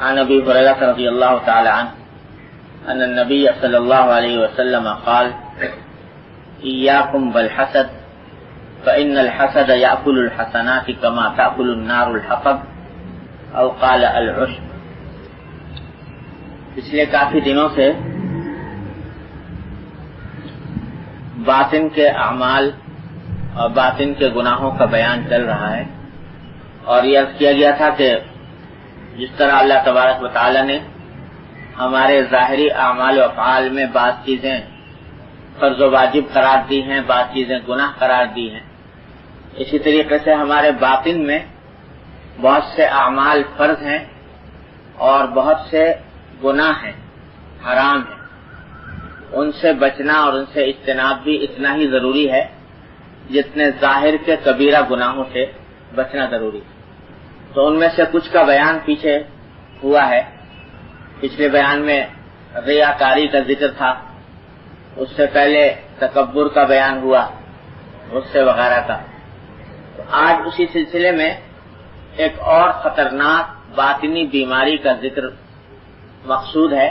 عن ابي هريره رضي الله تعالى عنه ان النبي صلى الله عليه وسلم قال اياكم بالحسد فان الحسد ياكل الحسنات كما تاكل النار الحطب او قال العشب. پچھلے کافی دنوں سے باطن کے اعمال اور باطن کے گناہوں کا بیان چل رہا ہے، اور یہ عرض کیا گیا تھا کہ جس طرح اللہ تبارک و تعالی نے ہمارے ظاہری اعمال و افعال میں بعض چیزیں فرض و واجب قرار دی ہیں، بعض چیزیں گناہ قرار دی ہیں، اسی طریقے سے ہمارے باطن میں بہت سے اعمال فرض ہیں اور بہت سے گناہ ہیں، حرام ہیں. ان سے بچنا اور ان سے اجتناب بھی اتنا ہی ضروری ہے جتنے ظاہر کے کبیرہ گناہوں سے بچنا ضروری ہے. تو ان میں سے کچھ کا بیان پیچھے ہوا ہے. پچھلے بیان میں ریاکاری کا ذکر تھا، اس سے پہلے تکبر کا بیان ہوا، اس سے وغیرہ کا. تو آج اسی سلسلے میں ایک اور خطرناک باطنی بیماری کا ذکر مقصود ہے،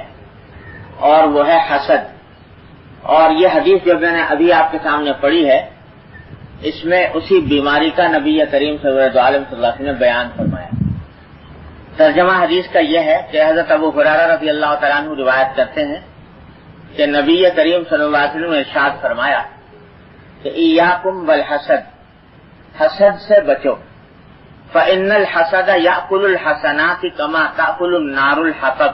اور وہ ہے حسد. اور یہ حدیث جو میں نے ابھی آپ کے سامنے پڑھی ہے، اس میں اسی بیماری کا نبی کریم صلی اللہ علیہ وسلم نے بیان فرمایا. ترجمہ حدیث کا یہ ہے کہ حضرت ابو ہریرہ رضی اللہ تعالیٰ عنہ روایت کرتے ہیں کہ نبی کریم صلی اللہ علیہ وسلم نے ارشاد فرمایا کہ ایاکم بالحسد، حسد سے بچو. فإن الحسد یأکل الحسنات کما تأکل النار الحطب.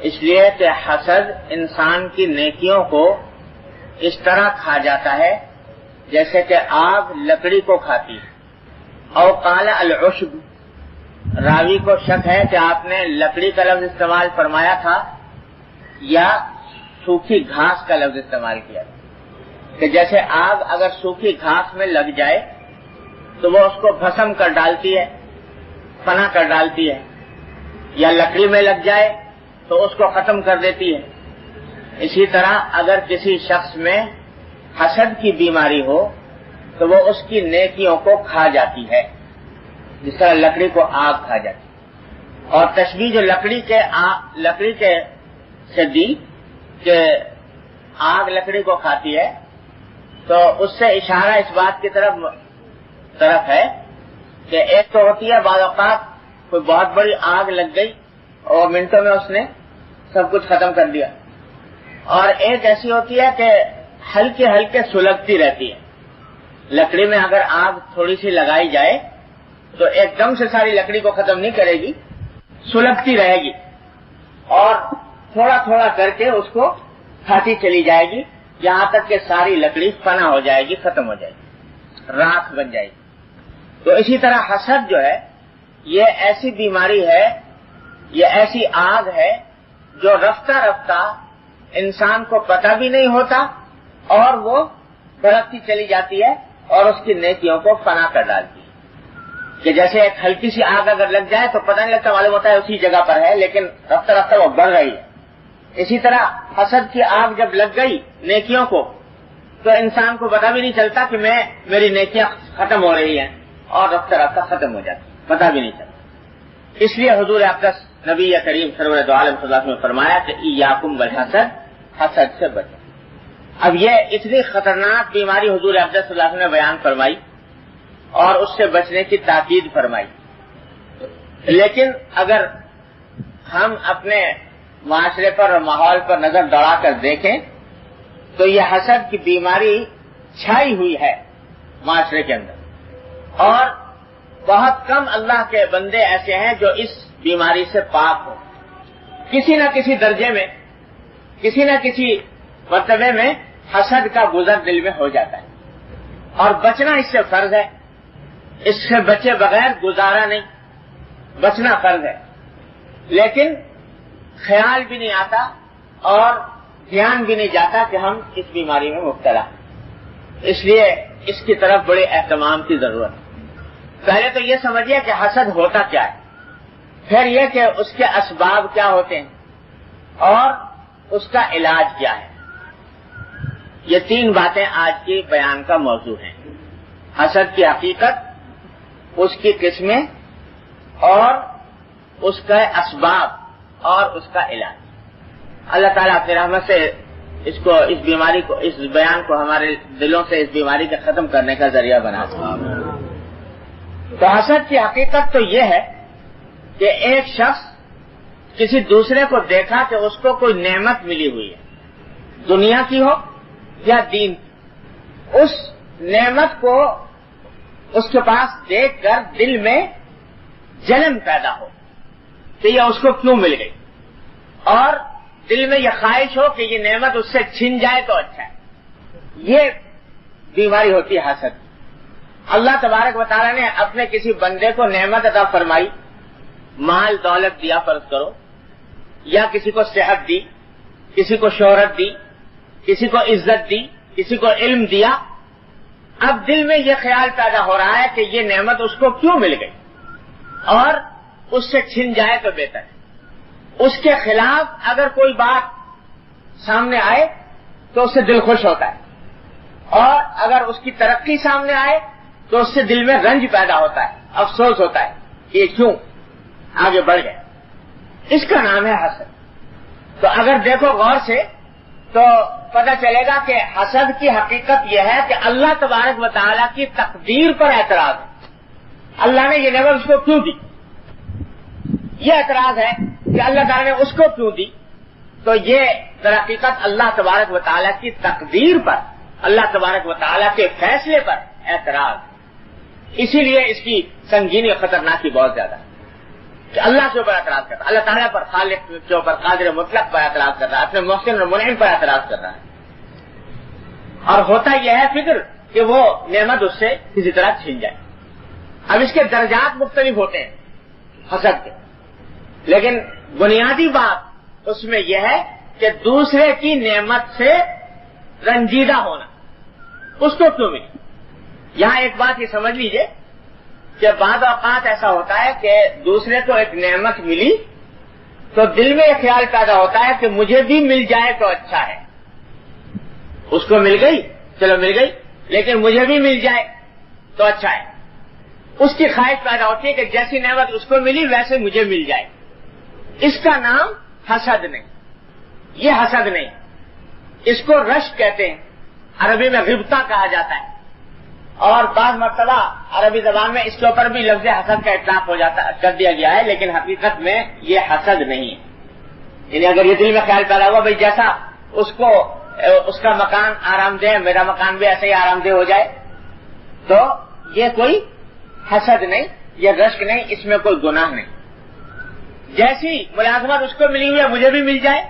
اس لیے کہ حسد انسان کی نیکیوں کو اس طرح کھا جاتا ہے جیسے کہ آگ لکڑی کو کھاتی ہے. او قال العشب، راوی کو شک ہے کہ آپ نے لکڑی کا لفظ استعمال فرمایا تھا یا سوکھی گھاس کا لفظ استعمال کیا تھا، کہ جیسے آگ اگر سوکھی گھاس میں لگ جائے تو وہ اس کو بھسم کر ڈالتی ہے، فنا کر ڈالتی ہے، یا لکڑی میں لگ جائے تو اس کو ختم کر دیتی ہے. اسی طرح اگر کسی شخص میں حسد کی بیماری ہو تو وہ اس کی نیکیوں کو کھا جاتی ہے جس طرح لکڑی کو آگ کھا جاتی ہے. اور تشبیہ جو لکڑی کے سے دی کہ آگ لکڑی کو کھاتی ہے، تو اس سے اشارہ اس بات کی طرف ہے کہ ایک تو ہوتی ہے بعض اوقات کوئی بہت بڑی آگ لگ گئی اور منٹوں میں اس نے سب کچھ ختم کر دیا، اور ایک ایسی ہوتی ہے کہ ہلکے ہلکے سلگتی رہتی ہے. لکڑی میں اگر آگ تھوڑی سی لگائی جائے تو ایک دم سے ساری لکڑی کو ختم نہیں کرے گی، سلگتی رہے گی اور تھوڑا تھوڑا کر کے اس کو کھاتی چلی جائے گی یہاں تک کہ ساری لکڑی فنا ہو جائے گی، ختم ہو جائے گی، راکھ بن جائے گی. تو اسی طرح حسد جو ہے یہ ایسی بیماری ہے، یہ ایسی آگ ہے جو رفتہ رفتہ انسان کو پتہ بھی نہیں ہوتا اور وہ بھڑکتی چلی جاتی ہے اور اس کی نیکیوں کو فنا کر ڈالتی ہے. کہ جیسے ایک ہلکی سی آگ اگر لگ جائے تو پتہ نہیں لگتا، معلوم ہوتا ہے اسی جگہ پر ہے، لیکن رفتہ رفتہ وہ بڑھ رہی ہے. اسی طرح حسد کی آگ جب لگ گئی نیکیوں کو تو انسان کو پتہ بھی نہیں چلتا کہ میری نیکیاں ختم ہو رہی ہیں، اور رفتہ رفتہ ختم ہو جاتی، پتہ بھی نہیں چلتا. اس لیے حضور اقدس نبی کریم سرور دو عالم صلی اللہ علیہ وسلم نے فرمایا کہ ایاکم بالحسد، حسد سے بچو. اب یہ اتنی خطرناک بیماری حضور اقدس صلی اللہ علیہ وسلم نے بیان فرمائی اور اس سے بچنے کی تاکید فرمائی. لیکن اگر ہم اپنے معاشرے پر اور ماحول پر نظر دوڑا کر دیکھیں تو یہ حسد کی بیماری چھائی ہوئی ہے معاشرے کے اندر، اور بہت کم اللہ کے بندے ایسے ہیں جو اس بیماری سے پاک ہو. کسی نہ کسی درجے میں، کسی نہ کسی مرتبے میں حسد کا گزر دل میں ہو جاتا ہے، اور بچنا اس سے فرض ہے. اس سے بچے بغیر گزارا نہیں، بچنا فرض ہے. لیکن خیال بھی نہیں آتا اور دھیان بھی نہیں جاتا کہ ہم اس بیماری میں مبتلا ہیں. اس لیے اس کی طرف بڑے اہتمام کی ضرورت ہے. پہلے تو یہ سمجھیے کہ حسد ہوتا کیا ہے، پھر یہ کہ اس کے اسباب کیا ہوتے ہیں اور اس کا علاج کیا ہے. یہ تین باتیں آج کی بیان کا موضوع ہیں: حسد کی حقیقت، اس کی قسمیں اور اس کا اسباب اور اس کا علاج. اللہ تعالیٰ اپنی رحمت سے اس بیماری کو، اس بیان کو ہمارے دلوں سے اس بیماری کے ختم کرنے کا ذریعہ بنا دے. تو حسد کی حقیقت تو یہ ہے کہ ایک شخص کسی دوسرے کو دیکھا کہ اس کو کوئی نعمت ملی ہوئی ہے، دنیا کی ہو یا دین کی، اس نعمت کو اس کے پاس دیکھ کر دل میں جلن پیدا ہو کہ یہ اس کو کیوں مل گئی، اور دل میں یہ خواہش ہو کہ یہ نعمت اس سے چھن جائے تو اچھا ہے. یہ بیماری ہوتی ہے حسد. اللہ تبارک و تعالیٰ نے اپنے کسی بندے کو نعمت عطا فرمائی، مال دولت دیا فرض کرو، یا کسی کو صحت دی، کسی کو شہرت دی، کسی کو عزت دی، کسی کو علم دیا. اب دل میں یہ خیال پیدا ہو رہا ہے کہ یہ نعمت اس کو کیوں مل گئی اور اس سے چھن جائے تو بہتر ہے. اس کے خلاف اگر کوئی بات سامنے آئے تو اس سے دل خوش ہوتا ہے، اور اگر اس کی ترقی سامنے آئے تو اس سے دل میں رنج پیدا ہوتا ہے، افسوس ہوتا ہے کہ یہ کیوں آگے بڑھ گئے. اس کا نام ہے حسد. تو اگر دیکھو غور سے تو پتہ چلے گا کہ حسد کی حقیقت یہ ہے کہ اللہ تبارک و تعالیٰ کی تقدیر پر اعتراض ہے. اللہ نے یہ نعمت اس کو کیوں دی، یہ اعتراض ہے کہ اللہ تعالیٰ نے اس کو کیوں دی. تو یہ در حقیقت اللہ تبارک و تعالیٰ کی تقدیر پر، اللہ تبارک و تعالیٰ کے فیصلے پر اعتراض ہے. اسی لیے اس کی سنگینی اور خطرناکی بہت زیادہ ہے کہ اللہ کے اوپر اعتراض کرتا ہے، اللہ تعالیٰ پر، خالق کے اوپر، قادر مطلق پر اعتراض کرتا ہے، اپنے محسن اور منعم پر اعتراض کرتا ہے. اور ہوتا یہ ہے فکر کہ وہ نعمت اس سے کسی طرح چھن جائے. اب اس کے درجات مختلف ہوتے ہیں حسد کے، لیکن بنیادی بات اس میں یہ ہے کہ دوسرے کی نعمت سے رنجیدہ ہونا، اس کو کیوں ملی. یہاں ایک بات یہ سمجھ لیجئے کہ بعض اوقات ایسا ہوتا ہے کہ دوسرے کو ایک نعمت ملی تو دل میں یہ خیال پیدا ہوتا ہے کہ مجھے بھی مل جائے تو اچھا ہے. اس کو مل گئی، چلو مل گئی، لیکن مجھے بھی مل جائے تو اچھا ہے. اس کی خواہش پیدا ہوتی ہے کہ جیسی نعمت اس کو ملی ویسے مجھے مل جائے. اس کا نام حسد نہیں، یہ حسد نہیں، اس کو رشک کہتے ہیں. عربی میں غبطہ کہا جاتا ہے، اور بعض مرتبہ عربی زبان میں اس کے اوپر بھی لفظ حسد کا اطلاق ہو جاتا کر دیا گیا ہے، لیکن حقیقت میں یہ حسد نہیں ہے. یعنی اگر یہ دل میں خیال پیدا ہوا بھائی جیسا اس کا مکان آرام دہ، میرا مکان بھی ایسے ہی آرام دہ ہو جائے، تو یہ کوئی حسد نہیں، یہ رشک نہیں، اس میں کوئی گناہ نہیں. جیسی ملازمت اس کو ملی ہوئی ہے مجھے بھی مل جائے،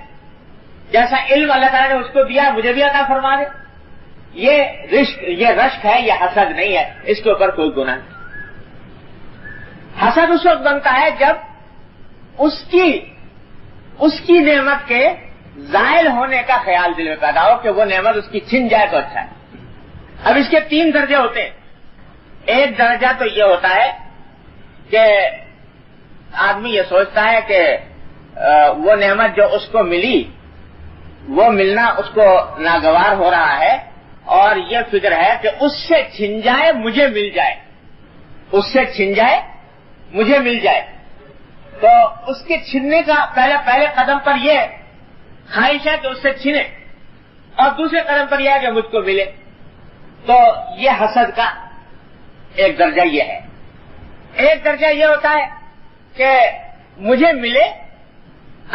جیسا علم اللہ تعالیٰ نے اس کو دیا مجھے بھی عطا فرما دے، یہ رشک ہے، یہ حسد نہیں ہے، اس کے اوپر کوئی گناہ نہیں. حسد اس وقت بنتا ہے جب اس کی نعمت کے زائل ہونے کا خیال دل میں پیدا ہو کہ وہ نعمت اس کی چھن جائے تو اچھا ہے. اب اس کے 3 درجے ہوتے ہیں. ایک درجہ تو یہ ہوتا ہے کہ آدمی یہ سوچتا ہے کہ وہ نعمت جو اس کو ملی وہ ملنا اس کو ناگوار ہو رہا ہے، اور یہ فکر ہے کہ اس سے چھن جائے مجھے مل جائے، اس سے چھن جائے مجھے مل جائے. تو اس کے چھننے کا پہلے قدم پر یہ خواہش ہے کہ اس سے چھنے، اور دوسرے قدم پر یہ ہے کہ مجھ کو ملے. تو یہ حسد کا ایک درجہ یہ ہے. ایک درجہ یہ ہوتا ہے کہ مجھے ملے،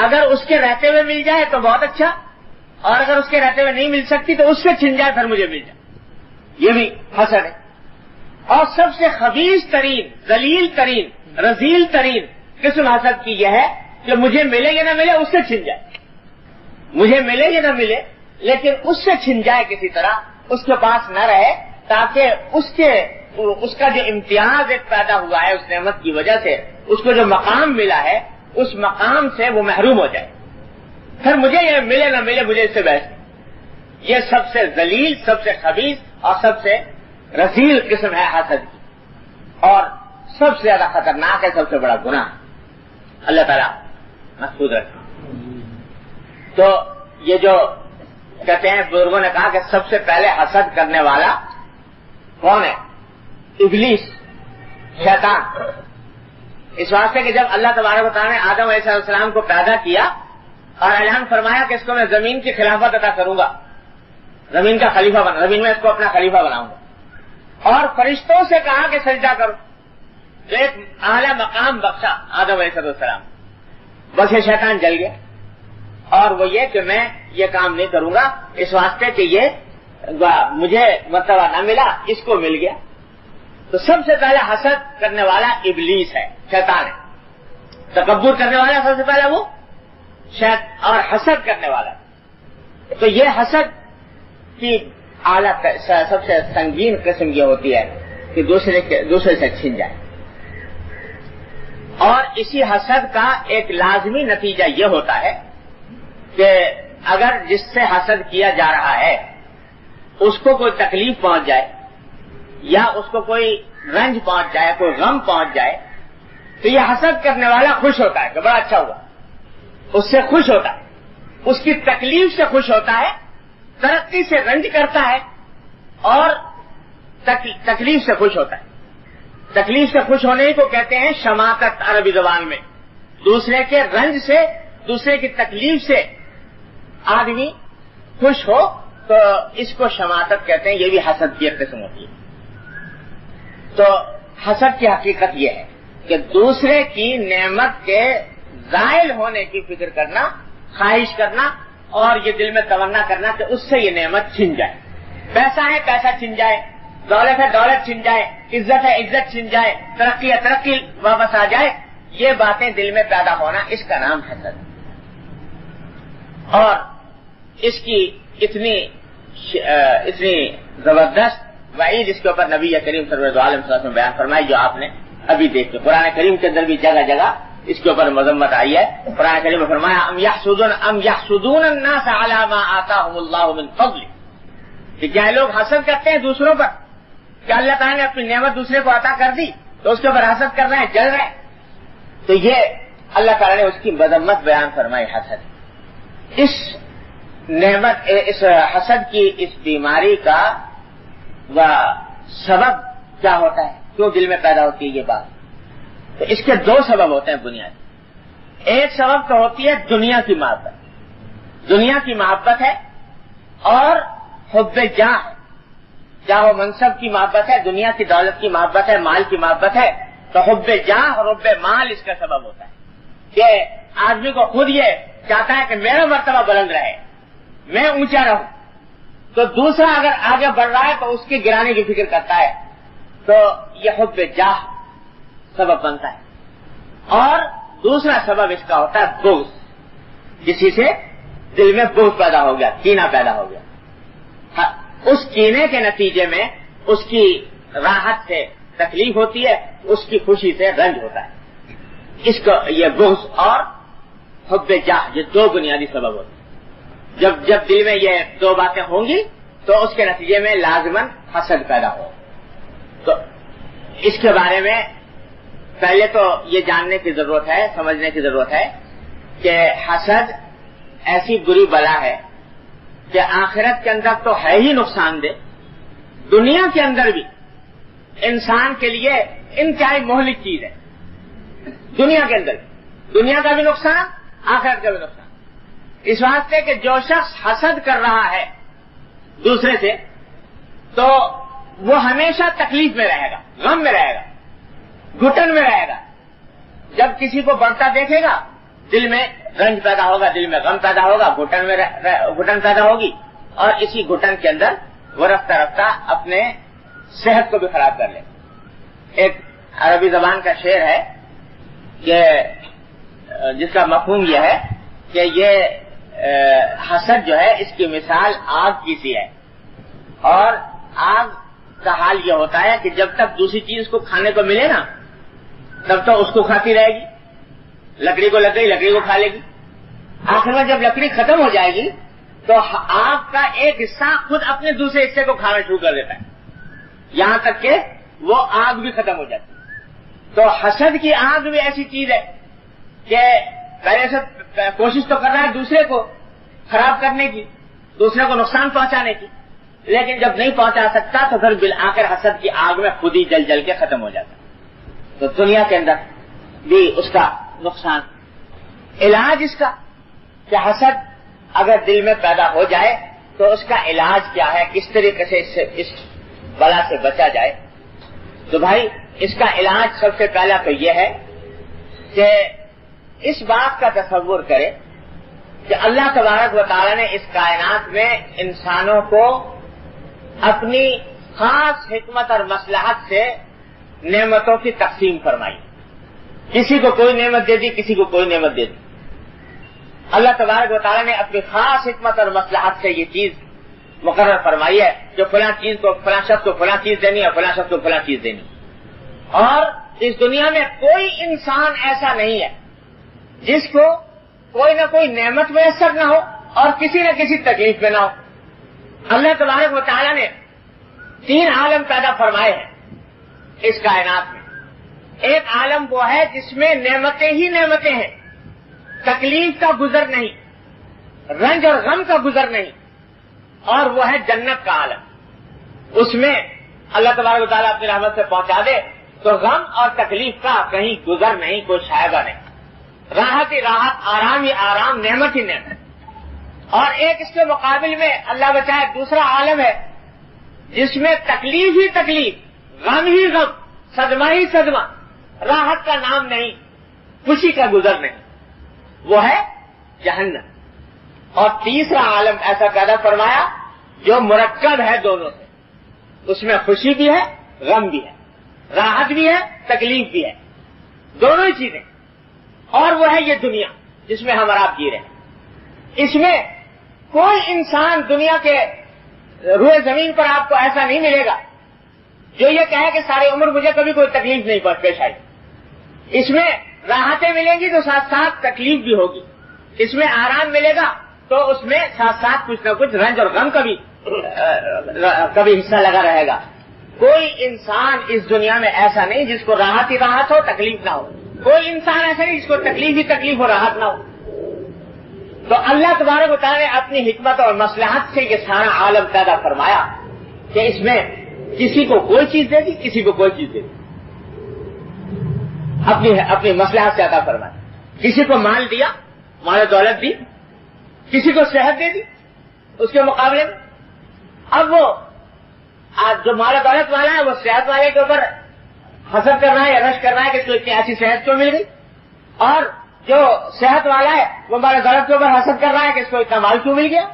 اگر اس کے رہتے ہوئے مل جائے تو بہت اچھا، اور اگر اس کے رہتے ہوئے نہیں مل سکتی تو اس سے چھن جائے پھر مجھے مل جائے. یہ بھی حسد ہے. اور سب سے خبیث ترین، ذلیل ترین، رذیل ترین قسم حسد کی یہ ہے کہ مجھے ملے یا نہ ملے اس سے چھن جائے. مجھے ملے یا نہ ملے لیکن اس سے چھن جائے کسی طرح، اس کے پاس نہ رہے، تاکہ اس کا جو امتیاز ایک پیدا ہوا ہے اس نعمت کی وجہ سے، اس کو جو مقام ملا ہے اس مقام سے وہ محروم ہو جائے. پھر مجھے یہ ملے نہ ملے مجھے اس سے بحث. یہ سب سے ذلیل، سب سے خبیث اور سب سے رذیل قسم ہے حسد کی، اور سب سے زیادہ خطرناک ہے، سب سے بڑا گناہ. اللہ تعالیٰ محفوظ رکھے. تو یہ جو کہتے ہیں بزرگوں نے کہا کہ سب سے پہلے حسد کرنے والا کون ہے؟ ابلیس، شیطان. اس واسطے کہ جب اللہ تبارک و تعالیٰ نے آدم علیہ السلام کو پیدا کیا اور اعلان فرمایا کہ اس کو میں زمین کی خلافت عطا کروں گا، زمین کا خلیفہ بنا، زمین میں اس کو اپنا خلیفہ بناؤں گا، اور فرشتوں سے کہا کہ سجدہ کرو، تو ایک اعلیٰ مقام بخشا آدم علیہ السلام، بس یہ شیطان جل گیا، اور وہ یہ کہ میں یہ کام نہیں کروں گا، اس واسطے کہ یہ مجھے مرتبہ نہ ملا، اس کو مل گیا۔ تو سب سے پہلے حسد کرنے والا ابلیس ہے، شیطان ہے، تکبر کرنے والا سب سے پہلے وہ اور حسد کرنے والا۔ تو یہ حسد کی اعلیٰ سب سے سنگین قسم یہ ہوتی ہے کہ دوسرے سے چھن جائے، اور اسی حسد کا ایک لازمی نتیجہ یہ ہوتا ہے کہ اگر جس سے حسد کیا جا رہا ہے اس کو کوئی تکلیف پہنچ جائے یا اس کو کوئی رنج پہنچ جائے، کوئی غم پہنچ جائے، تو یہ حسد کرنے والا خوش ہوتا ہے کہ بڑا اچھا ہوا، اس سے خوش ہوتا ہے، اس کی تکلیف سے خوش ہوتا ہے، ترقی سے رنج کرتا ہے اور تکلیف سے خوش ہوتا ہے۔ تکلیف سے خوش ہونے کو کہتے ہیں شماتت عربی زبان میں، دوسرے کے رنج سے، دوسرے کی تکلیف سے آدمی خوش ہو تو اس کو شماتت کہتے ہیں، یہ بھی حسد کی ایک قسم ہوتی ہے۔ تو حسد کی حقیقت یہ ہے کہ دوسرے کی نعمت کے زائل ہونے کی فکر کرنا، خواہش کرنا، اور یہ دل میں تمنا کرنا کہ اس سے یہ نعمت چھن جائے، پیسہ ہے پیسہ چھن جائے، دولت ہے دولت چھن جائے، عزت ہے عزت چھن جائے، ترقی ہے ترقی واپس آ جائے، یہ باتیں دل میں پیدا ہونا، اس کا نام حسد۔ اور اس کی اتنی زبردست وعید اس کے اوپر نبی کریم صلی اللہ علیہ وسلم نے بیان فرمائی، جو آپ نے ابھی دیکھتے قرآن کریم کے اندر بھی جگہ جگہ اس کے اوپر مذمت آئی ہے۔ قرآن کریم میں فرمایا ام یحسدون الناس علی ما آتاهم اللہ من فضل، کہ کیا لوگ حسد کرتے ہیں دوسروں پر کہ اللہ تعالیٰ نے اپنی نعمت دوسرے کو عطا کر دی تو اس کے اوپر حسد کر رہے ہیں، جل رہے ہیں۔ تو یہ اللہ تعالیٰ نے اس کی مذمت بیان فرمائی حسد۔ اس نعمت، اس حسد کی اس بیماری کا سبب کیا ہوتا ہے، کیوں دل میں پیدا ہوتی ہے یہ بات؟ تو اس کے دو سبب ہوتے ہیں بنیادی۔ ایک سبب تو ہوتی ہے دنیا کی محبت، دنیا کی محبت ہے، اور حب جاہ ہے، جاہ و منصب کی محبت ہے، دنیا کی دولت کی محبت ہے، مال کی محبت ہے، تو حب جاہ اور حب مال اس کا سبب ہوتا ہے کہ آدمی کو خود یہ چاہتا ہے کہ میرا مرتبہ بلند رہے، میں اونچا رہوں، تو دوسرا اگر آگے بڑھ رہا ہے تو اس کے گرانے کی فکر کرتا ہے، تو یہ حب جاہ سبب بنتا ہے۔ اور دوسرا سبب اس کا ہوتا ہے بغض، کسی سے دل میں بغض پیدا ہو گیا، کینہ پیدا ہو گیا، اس کینے کے نتیجے میں اس کی راحت سے تکلیف ہوتی ہے، اس کی خوشی سے رنج ہوتا ہے۔ اس کو یہ بغض اور حب جاہ یہ دو بنیادی سبب ہوتے ہیں۔ جب دل میں یہ دو باتیں ہوں گی تو اس کے نتیجے میں لازماً حسد پیدا ہو۔ تو اس کے بارے میں پہلے تو یہ جاننے کی ضرورت ہے، سمجھنے کی ضرورت ہے کہ حسد ایسی بری بلا ہے کہ آخرت کے اندر تو ہے ہی نقصان دہ، دنیا کے اندر بھی انسان کے لیے انتہائی مہلک چیز ہے۔ دنیا کے اندر دنیا کا بھی نقصان، آخرت کا بھی نقصان، اس واسطے کہ جو شخص حسد کر رہا ہے دوسرے سے تو وہ ہمیشہ تکلیف میں رہے گا، غم میں رہے گا، گھٹن میں رہے گا۔ جب کسی کو بڑھتا دیکھے گا دل میں رنج پیدا ہوگا، دل میں غم پیدا ہوگا، گھٹن پیدا ہوگی، اور اسی گھٹن کے اندر وہ رفتہ رفتہ اپنے صحت کو بھی خراب کر لے۔ ایک عربی زبان کا شعر ہے کہ جس کا مفہوم یہ ہے کہ یہ حسد جو ہے اس کی مثال آگ کی سی ہے، اور آگ کا حال یہ ہوتا ہے کہ جب تک دوسری چیز کو کھانے کو ملے نا تب تو اس کو کھاتی رہے گی، لکڑی کو لگ گئی لکڑی کو کھا لے گی، آخر میں جب لکڑی ختم ہو جائے گی تو آگ کا ایک حصہ خود اپنے دوسرے حصے کو کھانا شروع کر دیتا ہے، یہاں تک کہ وہ آگ بھی ختم ہو جاتی ہے۔ تو حسد کی آگ بھی ایسی چیز ہے کہ پہلے سے کوشش تو کر رہا ہے دوسرے کو خراب کرنے کی، دوسرے کو نقصان پہنچانے کی، لیکن جب نہیں پہنچا سکتا تو پھر بالآخر حسد کی آگ میں خود ہی جل جل کے ختم ہو جاتا۔ تو دنیا کے اندر بھی اس کا نقصان. علاج اس کا کہ حسد اگر دل میں پیدا ہو جائے تو اس کا علاج کیا ہے, کس طریقے سے اس بلا سے بچا جائے. تو بھائی اس کا علاج سب سے پہلا تو یہ ہے کہ اس بات کا تصور کرے کہ اللہ تبارک و تعالی نے اس کائنات میں انسانوں کو اپنی خاص حکمت اور مصلحت سے نعمتوں کی تقسیم فرمائی. کسی کو کوئی نعمت دے دی, کسی کو کوئی نعمت دے دی. اللہ تبارک و تعالی نے اپنی خاص حکمت اور مصلحت سے یہ چیز مقرر فرمائی ہے جو فلاں چیز کو فلاں شخص کو فلاں چیز دینی ہے, فلاں شخص کو فلاں چیز دینی. اور اس دنیا میں کوئی انسان ایسا نہیں ہے جس کو کوئی نہ کوئی نعمت میسر نہ ہو اور کسی نہ کسی تکلیف میں نہ ہو. اللہ تبارک و تعالی نے 3 عالم پیدا فرمائے ہیں اس کائنات میں. ایک عالم وہ ہے جس میں نعمتیں ہی نعمتیں ہیں, تکلیف کا گزر نہیں, رنج اور غم کا گزر نہیں, اور وہ ہے جنت کا عالم. اس میں اللہ تبارک و تعالیٰ اپنی رحمت سے پہنچا دے تو غم اور تکلیف کا کہیں گزر نہیں, کوئی شائبہ نہیں, راحت ہی راحت, آرام ہی آرام, نعمت ہی نعمت. اور ایک اس کے مقابل میں اللہ بچائے دوسرا عالم ہے جس میں تکلیف ہی تکلیف, غم ہی غم, صدمہ ہی صدمہ, راحت کا نام نہیں, خوشی کا گزر نہیں, وہ ہے جہنم. اور تیسرا عالم ایسا پیدا فرمایا جو مرکب ہے دونوں سے, اس میں خوشی بھی ہے, غم بھی ہے, راحت بھی ہے, تکلیف بھی ہے, دونوں ہی چیزیں. اور وہ ہے یہ دنیا جس میں ہم اور آپ جی رہے ہیں. اس میں کوئی انسان دنیا کے روئے زمین پر آپ کو ایسا نہیں ملے گا جو یہ کہے کہ ساری عمر مجھے کبھی کوئی تکلیف نہیں پیش آئی. اس میں راحتیں ملیں گی تو ساتھ ساتھ تکلیف بھی ہوگی, اس میں آرام ملے گا تو اس میں ساتھ ساتھ کچھ نہ کچھ رنج اور غم کبھی حصہ لگا رہے گا. کوئی انسان اس دنیا میں ایسا نہیں جس کو راحت ہی راحت ہو, تکلیف نہ ہو. کوئی انسان ایسا نہیں جس کو تکلیف ہی تکلیف ہو, راحت نہ ہو. تو اللہ تبارک و تعالیٰ نے اپنی حکمت اور مصلحت سے یہ سارا عالم پیدا فرمایا کہ اس میں کسی کو کوئی چیز دے دی, کسی کو کوئی چیز دے دی, اپنی مصلحت سے عطا فرمایا. کسی کو مال دیا, مال دولت دی, کسی کو صحت دے دی. اس کے مقابلے میں اب وہ جو مال دولت والا ہے وہ صحت والے کے اوپر حسد کر رہا ہے یا رش کر رہا ہے کہ اس کو اتنی ایسی صحت کیوں مل گئی, اور جو صحت والا ہے وہ مال دولت کے اوپر حسد کر رہا ہے کہ اس کو اتنا مال کیوں مل گیا.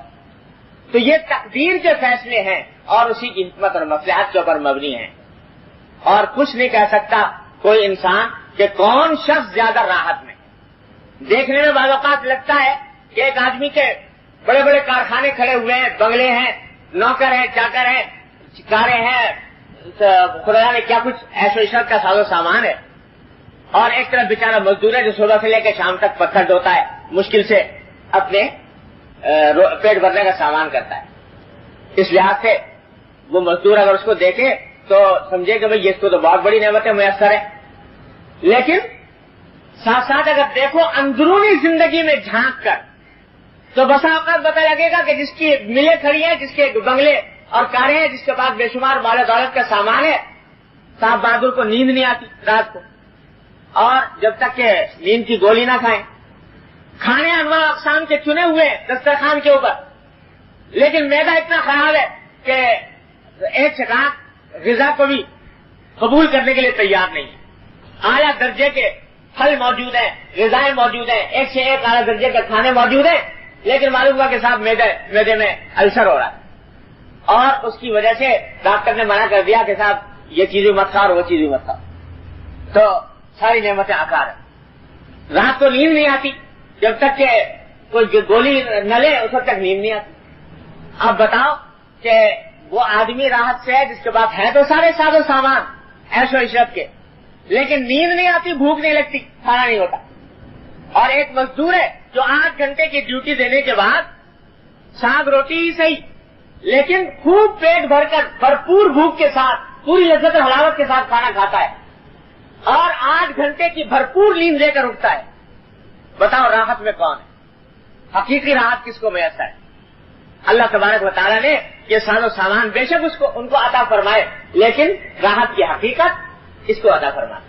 تو یہ تقدیر کے فیصلے ہیں اور اسی کی حکمت اور مصلحت کے اوپر مبنی ہیں. اور کچھ نہیں کہہ سکتا کوئی انسان کہ کون شخص زیادہ راحت میں. دیکھنے میں بعض اوقات لگتا ہے کہ ایک آدمی کے بڑے بڑے کارخانے کھڑے ہوئے ہیں, بنگلے ہیں, نوکر ہیں, چاکر ہیں, کاریں ہیں, خدا نے کیا کچھ ایشو عشرت کا ساز و سامان ہے, اور ایک طرف بیچارہ مزدور ہے جو صبح سے لے کے شام تک پتھر ڈھوتا ہے, مشکل سے اپنے پیٹ بھرنے کا سامان کرتا ہے. اس لحاظ سے وہ مزدور اگر اس کو دیکھے تو سمجھے کہ بھئی اس کو تو بہت بڑی نعمتیں میسر ہے. لیکن ساتھ ساتھ اگر دیکھو اندرونی زندگی میں جھانک کر تو بسا اوقات پتہ لگے گا کہ جس کی ملیں کھڑی ہیں, جس کے بنگلے اور کاریں ہیں, جس کے پاس بے شمار مال دولت کا سامان ہے, صاحب بہادر کو نیند نہیں آتی رات کو, اور جب تک کہ نیند کی گولی نہ کھائیں. کھانے انواع اقسام کے چنے ہوئے دسترخوان کے اوپر, لیکن میدا اتنا خراب ہے کہ ایک سیکنڈ غذا کو بھی قبول کرنے کے لیے تیار نہیں. اعلیٰ درجے کے پھل موجود ہیں, غذائیں موجود ہیں, ایک سے ایک اعلیٰ درجے کے کھانے موجود ہیں, لیکن معلوم ہوا کے ساتھ میدے میں السر ہو رہا ہے, اور اس کی وجہ سے ڈاکٹر نے منع کر دیا کہ صاحب یہ چیزیں مت کھاؤ, وہ چیزیں مت کھاؤ. تو ساری نعمتیں آکار ہیں. رات کو نیند نہیں آتی, جب تک کہ کوئی گولی نہ لے اس وقت تک نیند نہیں آتی. اب بتاؤ کہ وہ آدمی راحت سے ہے جس کے پاس ہے تو سارے ساز و سامان عیش و عشرت کے, لیکن نیند نہیں آتی, بھوک نہیں لگتی, کھانا نہیں ہوتا. اور ایک مزدور ہے جو 8 گھنٹے کی ڈیوٹی دینے کے بعد ساگ روٹی ہی صحیح لیکن خوب پیٹ بھر کر بھرپور بھوک کے ساتھ پوری لذت اور حلاوت کے ساتھ کھانا کھاتا ہے, اور 8 گھنٹے کی بھرپور نیند لے کر اٹھتا ہے. بتاؤ راحت میں کون ہے؟ حقیقی راحت کس کو میسر ہے؟ اللہ تبارک و تعالیٰ نے یہ ساز و سامان بے شک ان کو عطا فرمائے, لیکن راحت کی حقیقت اس کو عطا فرمائے.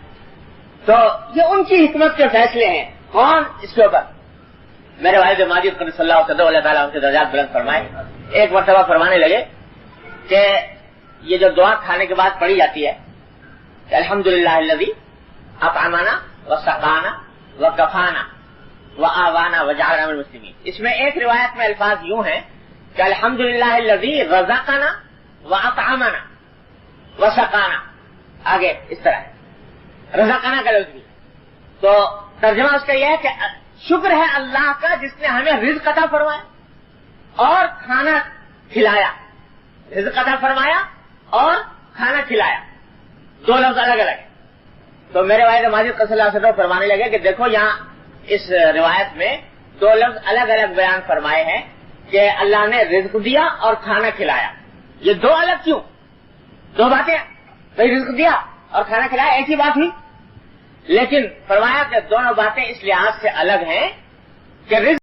تو یہ ان کی حکمت کے فیصلے ہیں. کون اس کے اوپر؟ میرے والد ماجد قدس اللہ وسلم اللہ تعالیٰ ان کے درجات بلند فرمائے. ایک مرتبہ فرمانے لگے کہ یہ جو دعا کھانے کے بعد پڑھی جاتی ہے کہ الحمدللہ الذی اطعمنا وسقانا وکفانا وآوانا وجعلنا من المسلمین. اس میں ایک روایت میں الفاظ یوں ہیں کہ الحمدللہ الذی رزقنا واطعمنا وسقانا. آگے اس طرح ہے رزقنا کا لفظ بھی. تو ترجمہ اس کا یہ ہے کہ شکر ہے اللہ کا جس نے ہمیں رزق عطا فرمایا اور کھانا کھلایا. رزق عطا فرمایا اور کھانا کھلایا، دو لفظ الگ الگ ہیں. تو میرے والد ماجد قدس اللہ وسلم فرمانے لگے کہ دیکھو یہاں اس روایت میں دو لفظ الگ الگ بیان فرمائے ہیں کہ اللہ نے رزق دیا اور کھانا کھلایا. یہ دو الگ کیوں؟ دو باتیں. بھائی رزق دیا اور کھانا کھلایا ایک ہی بات ہوئی، لیکن فرمایا کہ دونوں باتیں اس لحاظ سے الگ ہیں کہ رزق